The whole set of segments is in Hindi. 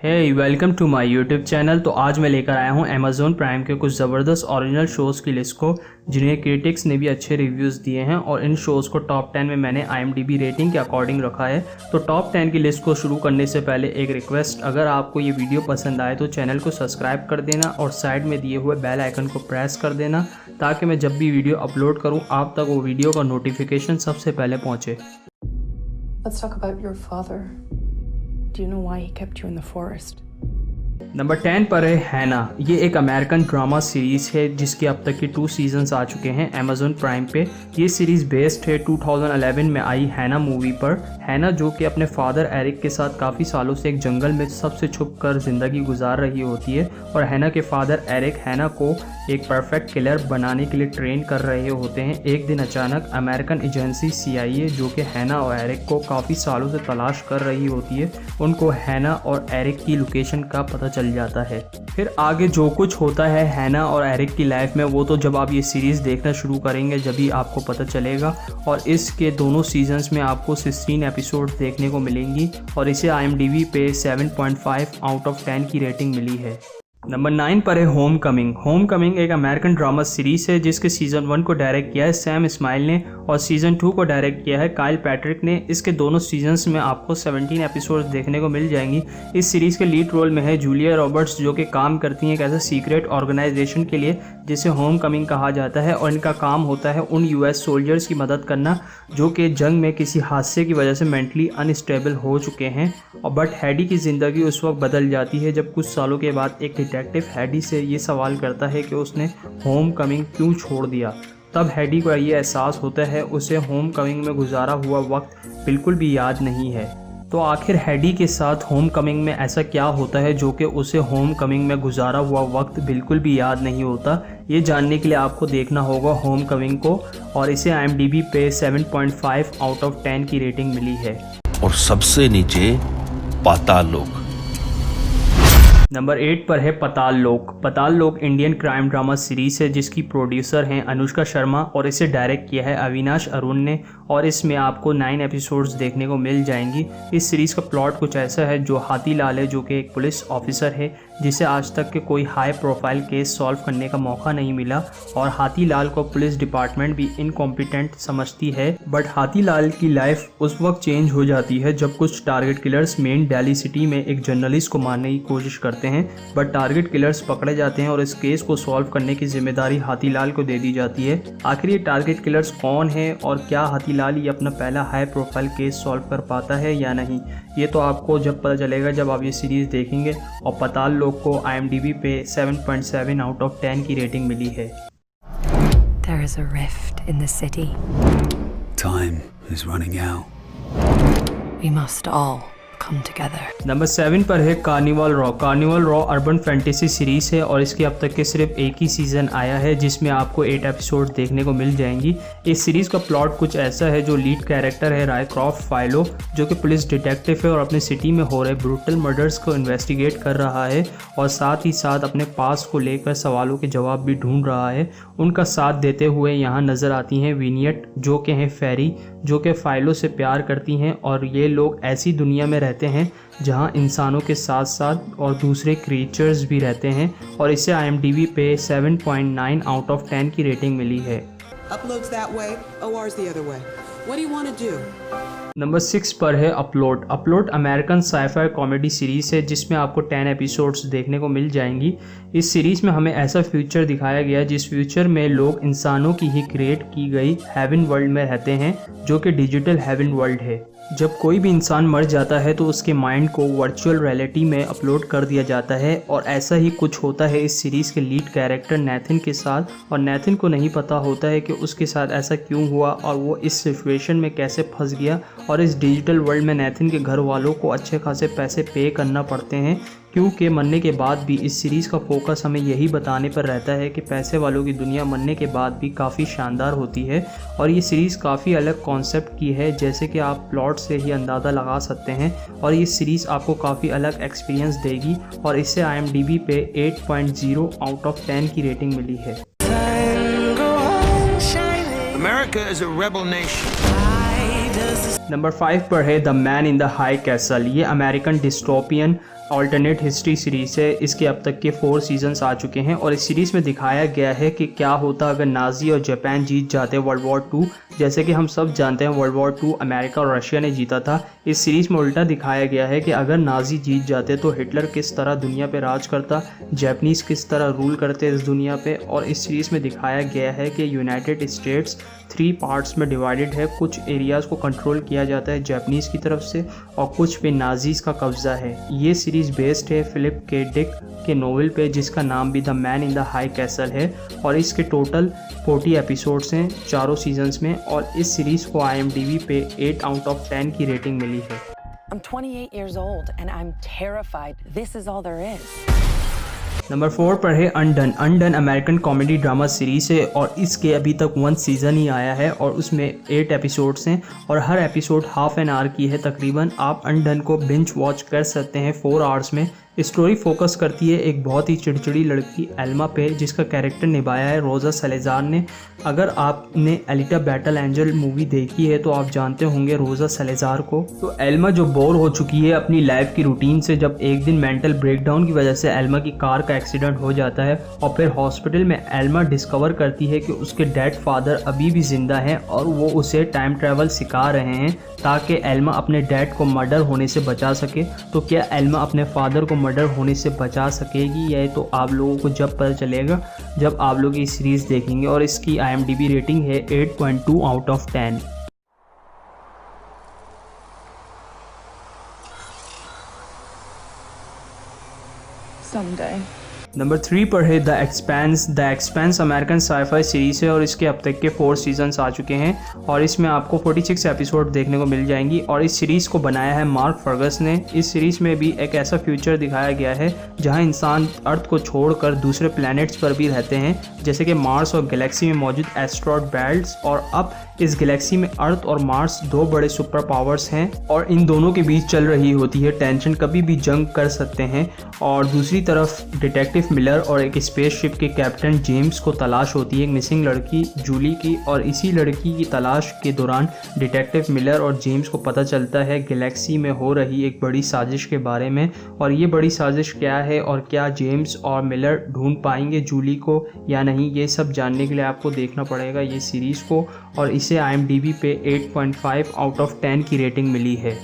Hey welcome to my YouTube channel. तो आज मैं लेकर आया हूँ अमेज़ॉन प्राइम के कुछ ज़बरदस्त ओरिजिनल शोज़ की लिस्ट को जिन्हें क्रिटिक्स ने भी अच्छे रिव्यूज़ दिए हैं और इन शोज़ को टॉप 10 में मैंने IMDb रेटिंग के अकॉर्डिंग रखा है। तो टॉप 10 की लिस्ट को शुरू करने से पहले एक रिक्वेस्ट, अगर आपको ये वीडियो पसंद आए तो चैनल को सब्सक्राइब कर देना और साइड में दिए हुए बेल आइकन को प्रेस कर देना ताकि मैं जब भी वीडियो अपलोड करूँ आप तक वो वीडियो का नोटिफिकेशन सबसे पहले पहुँचे। Let's talk about your father. Do you know why he kept you in the forest? Number 10 पर है हैना। ये एक अमेरिकन ड्रामा सीरीज़ है जिसके अब तक के 2 सीजन्स आ चुके हैं अमेज़ॉन प्राइम पे। ये सीरीज़ बेस्ड है 2011 में आई हैना मूवी पर। हैना जो कि अपने फादर एरिक के साथ काफ़ी सालों से एक जंगल में सबसे छुप कर ज़िंदगी गुजार रही होती है और हैना के फादर एरिक हैना को एक परफेक्ट किलर बनाने के लिए ट्रेन कर रहे होते हैं। एक दिन अचानक अमेरिकन एजेंसी CIA जो कि हैना और एरिक को काफ़ी सालों से तलाश कर रही होती है, उनको हैना और एरिक की लोकेशन का पता चल जाता है। फिर आगे जो कुछ होता है हैना और एरिक की लाइफ में वो तो जब आप ये सीरीज़ देखना शुरू करेंगे जब ही आपको पता चलेगा। और इसके दोनों सीजन्स में आपको 16 एपिसोड देखने को मिलेंगी और इसे IMDb पे 7.5 आउट ऑफ 10 की रेटिंग मिली है। नंबर 9 पर है होम कमिंग। होम कमिंग एक अमेरिकन ड्रामा सीरीज़ है जिसके सीज़न 1 को डायरेक्ट किया है सैम इस्माइल ने और सीज़न 2 को डायरेक्ट किया है काइल पैट्रिक ने। इसके दोनों सीजन्स में आपको 17 एपिसोड्स देखने को मिल जाएंगी। इस सीरीज़ के लीड रोल में है जूलिया रॉबर्ट्स जो कि काम करती हैं एक ऐसा सीक्रेट ऑर्गेनाइजेशन के लिए जिसे होम कमिंग कहा जाता है और इनका काम होता है उन US सोल्जर्स की मदद करना जो कि जंग में किसी हादसे की वजह से मेंटली अनस्टेबल हो चुके हैं। और बट हैडी की ज़िंदगी उस वक्त बदल जाती है जब कुछ सालों के बाद एक डिटेक्टिव हैडी से ये सवाल करता है कि उसने होम कमिंग क्यों छोड़ दिया। तब हैडी को ये एहसास होता है उसे होम कमिंग में गुजारा हुआ वक्त बिल्कुल भी याद नहीं है। तो आखिर हैडी के साथ होम कमिंग में ऐसा क्या होता है जो कि उसे होम कमिंग में गुजारा हुआ वक्त बिल्कुल भी याद नहीं होता, ये जानने के लिए आपको देखना होगा होम कमिंग को और इसे IMDb पे 7.5 आउट ऑफ 10 की रेटिंग मिली है। और सबसे नीचे पाताल लोक। नंबर 8 पर है पाताल लोक। पाताल लोक इंडियन क्राइम ड्रामा सीरीज़ है जिसकी प्रोड्यूसर हैं अनुष्का शर्मा और इसे डायरेक्ट किया है अविनाश अरुण ने और इसमें आपको 9 एपिसोड्स देखने को मिल जाएंगी। इस सीरीज़ का प्लॉट कुछ ऐसा है, जो हाथीलाल है जो कि एक पुलिस ऑफिसर है जिसे आज तक के कोई हाई प्रोफाइल केस सॉल्व करने का मौका नहीं मिला और हाथीलाल को पुलिस डिपार्टमेंट भी इनकॉम्पिटेंट समझती है। बट हाथीलाल की लाइफ उस वक्त चेंज हो जाती है जब कुछ target killers main Delhi city में एक जर्नलिस्ट को मारने की कोशिश करते हैं, बट टारगेट किलर्स पकड़े जाते हैं और इस केस को सॉल्व करने की जिम्मेदारी हाथीलाल को दे दी जाती है। आखिर ये टारगेट किलर्स कौन है और क्या हाथीलाल ये अपना पहला हाई प्रोफाइल केस सॉल्व कर पाता है या नहीं, ये तो आपको जब पता चलेगा जब आप ये सीरीज़ देखेंगे। और पाताल लोक को IMDb पे 7.7 आउट ऑफ 10 की रेटिंग मिली है। There is a rift in the city. Time is running out. We must all come together. Number 7 पर है carnival raw. Carnival raw urban fantasy series है और इसके अब तक के सिर्फ एक ही सीज़न आया है जिसमें आपको 8 एपिसोड देखने को मिल जाएंगी। इस सीरीज़ का प्लॉट कुछ ऐसा है, जो लीड कैरेक्टर है रायक्रॉफ्ट फाइलो जो कि पुलिस डिटेक्टिव है और अपने सिटी में हो रहे ब्रूटल मर्डर्स को इन्वेस्टिगेट कर रहा है और साथ ही साथ अपने पास को लेकर सवालों के जवाब भी ढूंढ रहा है। उनका साथ देते हुए यहाँ नज़र आती हैं विनियट जो कि हैं फेरी जो कि फाइलो से प्यार करती हैं और ये लोग ऐसी दुनिया में रहते हैं जहां इंसानों के साथ साथ और दूसरे क्रीचर्स भी रहते हैं और इसे IMDb पे 7.9 आउट ऑफ 10 की रेटिंग मिली है। Uploads that way, OR's the other way. What do you want to do? Number 6 पर है upload. Upload American sci-fi comedy series है जिसमें आपको 10 एपिसोड्स देखने को मिल जाएंगी। इस सीरीज़ में हमें ऐसा फ्यूचर दिखाया गया जिस फ्यूचर में लोग इंसानों की ही क्रिएट की गई हेवन वर्ल्ड में रहते हैं जो कि डिजिटल हेवन वर्ल्ड है। जब कोई भी इंसान मर जाता है तो उसके माइंड को वर्चुअल रियलिटी में अपलोड कर दिया जाता है और ऐसा ही कुछ होता है इस सीरीज़ के लीड कैरेक्टर नैथन के साथ और नैथन को नहीं पता होता है कि उसके साथ ऐसा क्यों हुआ और वो इस सिचुएशन में कैसे फंस गया। और इस डिजिटल वर्ल्ड में नैथन के घर वालों को अच्छे खासे पैसे पे करना पड़ते हैं क्योंकि मरने के बाद भी इस सीरीज़ का फोकस हमें यही बताने पर रहता है कि पैसे वालों की दुनिया मरने के बाद भी काफ़ी शानदार होती है। और ये सीरीज़ काफ़ी अलग कॉन्सेप्ट की है जैसे कि आप प्लॉट से ही अंदाज़ा लगा सकते हैं और ये सीरीज़ आपको काफ़ी अलग एक्सपीरियंस देगी और इससे IMDb पे 8.0 आउट ऑफ 10 की रेटिंग मिली है। America is a rebel nation. Number 5 पर है the man in the high castle. ये American dystopian alternate history series है। इसके अब तक के 4 सीजन्स आ चुके हैं और इस सीरीज़ में दिखाया गया है कि क्या होता अगर नाज़ी और जापान जीत जाते वर्ल्ड वॉर 2। जैसे कि हम सब जानते हैं वर्ल्ड वॉर 2 अमेरिका और रशिया ने जीता था। इस सीरीज़ में उल्टा दिखाया गया है कि अगर नाज़ी जीत जाते तो हिटलर किस तरह दुनिया पे राज करता, जापानीज़ किस तरह रूल करते इस दुनिया पे। और इस सीरीज़ में दिखाया गया है कि यूनाइटेड स्टेट्स 3 पार्ट्स में डिवाइडेड है। कुछ एरियाज़ को कंट्रोल किया जाता है जापानीज़ की तरफ से और कुछ पे नाज़ीज़ का कब्ज़ा है। ये सीरीज़ बेस्ड है फिलिप के डिक के नोवेल पे जिसका नाम भी the man in the high castle है और इसके टोटल 40 एपिसोड्स हैं चारों सीजन्स में और इस सीरीज़ को IMDb पे 8 आउट ऑफ 10 की रेटिंग मिली है। I'm 28 years old and I'm terrified. This is all there is. Number 4 पर है undone. Undone American comedy drama series है और इसके अभी तक 1 सीज़न ही आया है और उसमें 8 एपिसोड्स हैं और हर एपिसोड हाफ एन आवर की है तकरीबन। आप अनडन को बिंज वॉच कर सकते हैं 4 आवर्स में। स्टोरी फोकस करती है एक बहुत ही चिड़चिड़ी लड़की एल्मा पे जिसका कैरेक्टर निभाया है रोज़ा सलेजार ने। अगर आपने एलिटा बैटल एंजल मूवी देखी है तो आप जानते होंगे रोज़ा सलेजार को। तो एल्मा जो बोर हो चुकी है अपनी लाइफ की रूटीन से, जब एक दिन मेंटल ब्रेकडाउन की वजह से एल्मा की कार का एक्सीडेंट हो जाता है और फिर हॉस्पिटल में एल्मा डिस्कवर करती है कि उसके डेड फादर अभी भी जिंदा हैं और वो उसे टाइम ट्रैवल सिखा रहे हैं ताकि एल्मा अपने डैड को मर्डर होने से बचा सके। तो क्या एल्मा अपने फादर को मर्डर होने से बचा सकेगी? यह तो आप लोगों को जब पता चलेगा जब आप लोग ये सीरीज़ देखेंगे। और इसकी IMDb रेटिंग है 8.2 आउट ऑफ 10। Someday. नंबर 3 पर है the Expanse. The Expanse American sci-fi series है और इसके अब तक के 4 सीजन्स आ चुके हैं और इसमें आपको 46 एपिसोड देखने को मिल जाएंगी। और इस सीरीज़ को बनाया है मार्क फर्गस ने। इस सीरीज़ में भी एक ऐसा फ्यूचर दिखाया गया है जहां इंसान अर्थ को छोड़कर दूसरे प्लैनेट्स पर भी रहते हैं जैसे कि मार्स और गैलेक्सी में मौजूद एस्ट्रॉयड बेल्ट्स। और अब इस गैलेक्सी में अर्थ और मार्स 2 बड़े सुपर पावर्स हैं और इन दोनों के बीच चल रही होती है टेंशन, कभी भी जंग कर सकते हैं। और दूसरी तरफ डिटेक्टिव मिलर और एक स्पेसशिप के कैप्टन जेम्स को तलाश होती है एक मिसिंग लड़की जूली की। और इसी लड़की की तलाश के दौरान डिटेक्टिव मिलर और जेम्स को पता चलता है गैलेक्सी में हो रही एक बड़ी साजिश के बारे में। और ये बड़ी साजिश क्या है और क्या जेम्स और मिलर ढूंढ पाएंगे जूली को या नहीं, ये सब जानने के लिए आपको देखना पड़ेगा ये सीरीज़ को। और इसे IMDb पे 8.5 आउट ऑफ 10 की रेटिंग मिली है।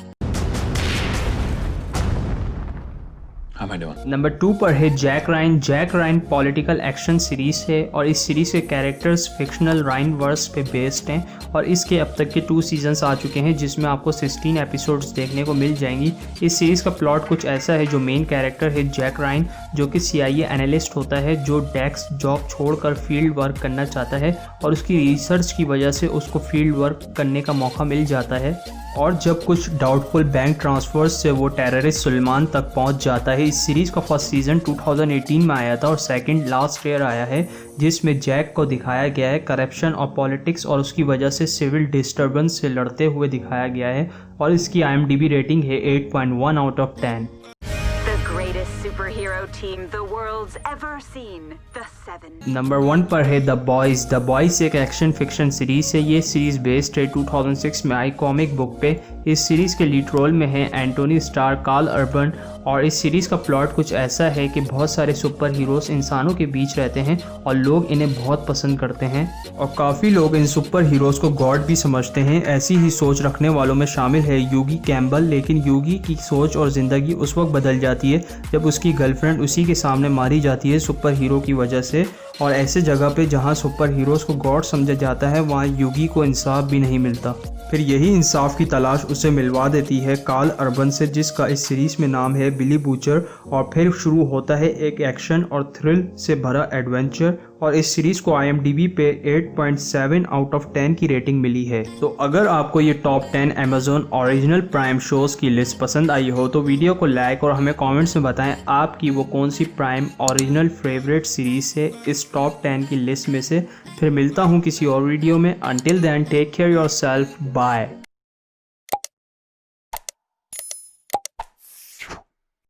नंबर 2 पर है Jack Ryan. Jack Ryan political action series है और इस सीरीज़ के कैरेक्टर्स फिक्शनल रायन वर्स पे बेस्ड हैं और इसके अब तक के 2 सीजन्स आ चुके हैं जिसमें आपको 16 एपिसोड्स देखने को मिल जाएंगी। इस सीरीज़ का प्लॉट कुछ ऐसा है, जो मेन कैरेक्टर है जैक रायन जो कि CIA एनालिस्ट होता है जो डेस्क जॉब छोड़कर फील्ड वर्क करना चाहता है और उसकी रिसर्च की वजह से उसको फील्ड वर्क करने का मौका मिल जाता है। और जब कुछ डाउटफुल बैंक ट्रांसफर्स से वो टेररिस्ट सुलेमान तक पहुंच जाता है। इस सीरीज़ का फर्स्ट सीज़न 2018 में आया था और सेकंड लास्ट ईयर आया है जिसमें जैक को दिखाया गया है करप्शन और पॉलिटिक्स और उसकी वजह से सिविल डिस्टर्बेंस से लड़ते हुए दिखाया गया है। और इसकी IMDb रेटिंग है 8.1 out of 10। Superhero team the world's ever seen, the Seven. Number 1 पर है द बॉयज़। द बॉयज़ एक एक्शन फिक्शन सीरीज़ है। ये सीरीज़ बेस्ड है 2006 में आई कॉमिक बुक पे। इस सीरीज़ के लीड रोल में है एंटोनी स्टार, कार्ल अर्बन। और इस सीरीज़ का प्लॉट कुछ ऐसा है कि बहुत सारे सुपर हीरोज़ इंसानों के बीच रहते हैं और लोग इन्हें बहुत पसंद करते हैं और काफ़ी लोग इन सुपर हीरोज़ को गॉड भी समझते हैं। ऐसी ही सोच रखने वालों में शामिल है यूगी कैम्बल। लेकिन यूगी की सोच और ज़िंदगी उस वक्त बदल जाती है जब उसकी गर्लफ्रेंड उसी के सामने मारी जाती है सुपर हीरो की वजह से। और ऐसे जगह पे जहाँ सुपर हीरोज़ को गॉड समझा जाता है वहाँ यूगी को इंसाफ भी नहीं मिलता। फिर यही इंसाफ की तलाश उसे मिलवा देती है कार्ल अर्बन से जिसका इस सीरीज़ में नाम है बिली बूचर। और फिर शुरू होता है एक एक्शन और थ्रिल से भरा एडवेंचर। और इस सीरीज़ को IMDb पे 8.7 आउट ऑफ 10 की रेटिंग मिली है। तो अगर आपको ये top 10 Amazon original prime shows की लिस्ट पसंद आई हो तो वीडियो को लाइक और हमें कमेंट्स में बताएं आपकी वो कौन C prime original favourite series है इस टॉप 10 की लिस्ट में से। फिर मिलता हूँ किसी और वीडियो में। Until then take care yourself, bye.